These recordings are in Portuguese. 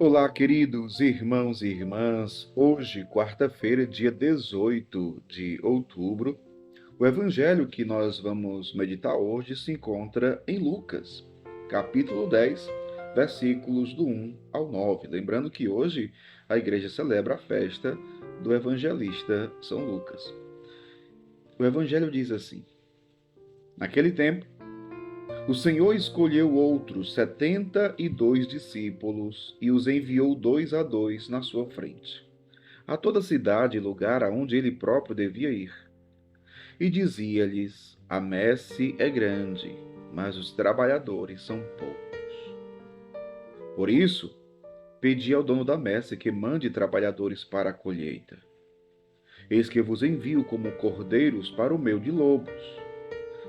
Olá, queridos irmãos e irmãs. Hoje, quarta-feira, dia 18 de outubro, o evangelho que nós vamos meditar hoje se encontra em Lucas, capítulo 10, versículos do 1 ao 9. Lembrando que hoje a igreja celebra a festa do evangelista São Lucas. O evangelho diz assim: Naquele tempo, o Senhor escolheu outros 72 discípulos e os enviou dois a dois na sua frente, a toda cidade e lugar aonde ele próprio devia ir. E dizia-lhes: A messe é grande, mas os trabalhadores são poucos. Por isso, pedi ao dono da messe que mande trabalhadores para a colheita. Eis que vos envio como cordeiros para o meio de lobos.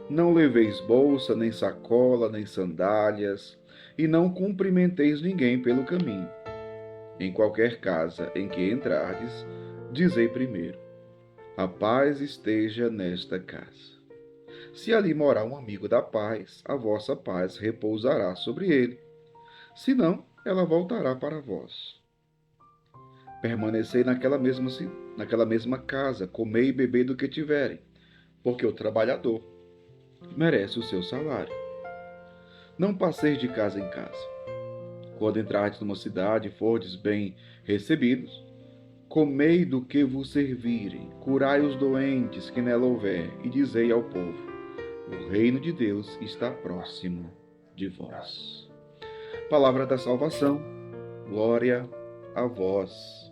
Não leveis bolsa, nem sacola, nem sandálias, e não cumprimenteis ninguém pelo caminho. Em qualquer casa em que entrardes, dizei primeiro: a paz esteja nesta casa. Se ali morar um amigo da paz, a vossa paz repousará sobre ele. Se não, ela voltará para vós. Permanecei naquela mesma casa, comei e bebei do que tiverem, porque o trabalhador merece o seu salário. Não passeis de casa em casa. Quando entrardes numa cidade e fordes bem recebidos, comei do que vos servirem, curai os doentes que nela houver, e dizei ao povo: o reino de Deus está próximo de vós. Palavra da salvação, glória a vós,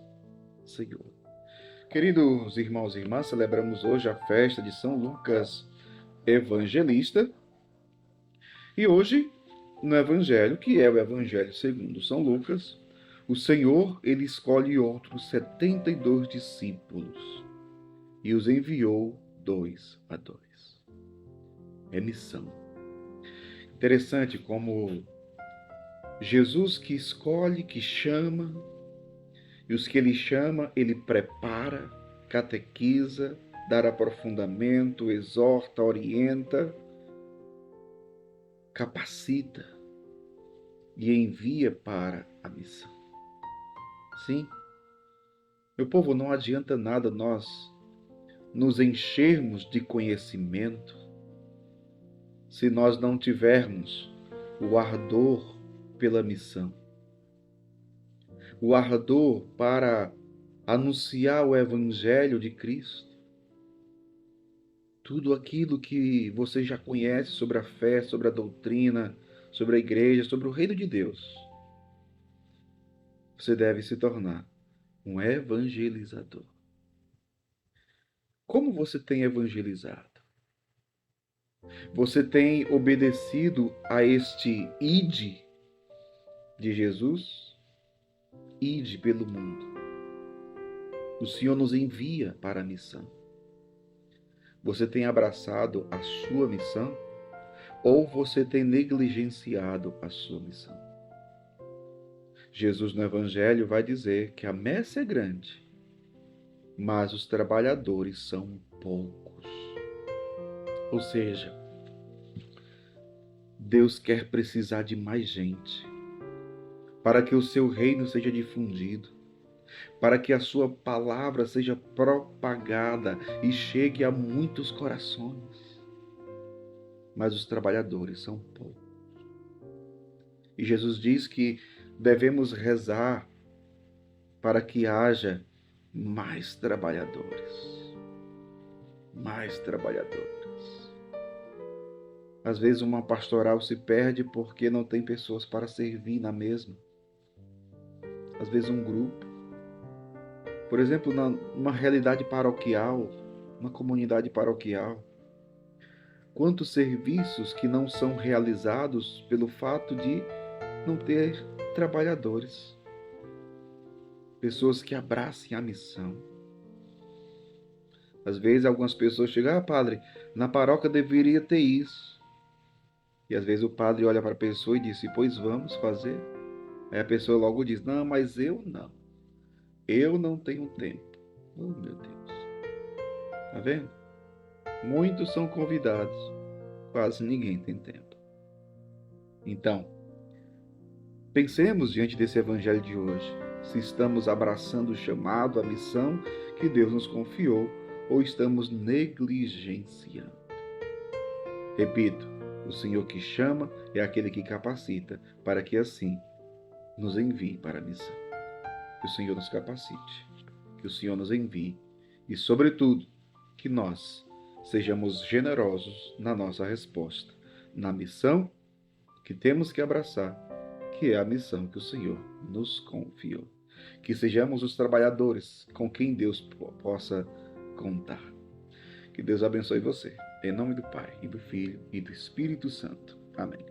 Senhor. Queridos irmãos e irmãs, celebramos hoje a festa de São Lucas Evangelista. E hoje, no Evangelho, que é o Evangelho segundo São Lucas, o Senhor, ele escolhe outros 72 discípulos e os enviou dois a dois. É missão. Interessante como Jesus que escolhe, que chama, e os que ele chama, ele prepara, catequiza, dá aprofundamento, exorta, orienta, capacita e envia para a missão. Sim, meu povo, não adianta nada nós nos enchermos de conhecimento se nós não tivermos o ardor pela missão, o ardor para anunciar o Evangelho de Cristo. Tudo aquilo que você já conhece sobre a fé, sobre a doutrina, sobre a igreja, sobre o reino de Deus, você deve se tornar um evangelizador. Como você tem evangelizado? Você tem obedecido a este ide de Jesus? Ide pelo mundo. O Senhor nos envia para a missão. Você tem abraçado a sua missão ou você tem negligenciado a sua missão? Jesus no Evangelho vai dizer que a messe é grande, mas os trabalhadores são poucos. Ou seja, Deus quer precisar de mais gente para que o seu reino seja difundido, para que a sua palavra seja propagada e chegue a muitos corações. Mas os trabalhadores são poucos. E Jesus diz que devemos rezar para que haja mais trabalhadores. Mais trabalhadores. Às vezes uma pastoral se perde porque não tem pessoas para servir na mesma. Às vezes um grupo. Por exemplo, numa realidade paroquial, uma comunidade paroquial. Quantos serviços que não são realizados pelo fato de não ter trabalhadores. Pessoas que abracem a missão. Às vezes algumas pessoas chegam: padre, na paróquia deveria ter isso. E às vezes o padre olha para a pessoa e diz: pois vamos fazer. Aí a pessoa logo diz: não, mas eu não. Eu não tenho tempo. Oh, meu Deus. Tá vendo? Muitos são convidados. Quase ninguém tem tempo. Então, Pensemos diante desse evangelho de hoje, se estamos abraçando o chamado, a missão que Deus nos confiou, ou estamos negligenciando. Repito, o Senhor que chama é aquele que capacita, para que assim nos envie para a missão. Que o Senhor nos capacite, que o Senhor nos envie e, sobretudo, que nós sejamos generosos na nossa resposta, na missão que temos que abraçar, que é a missão que o Senhor nos confiou. Que sejamos os trabalhadores com quem Deus possa contar. Que Deus abençoe você. Em nome do Pai, e do Filho, e do Espírito Santo. Amém.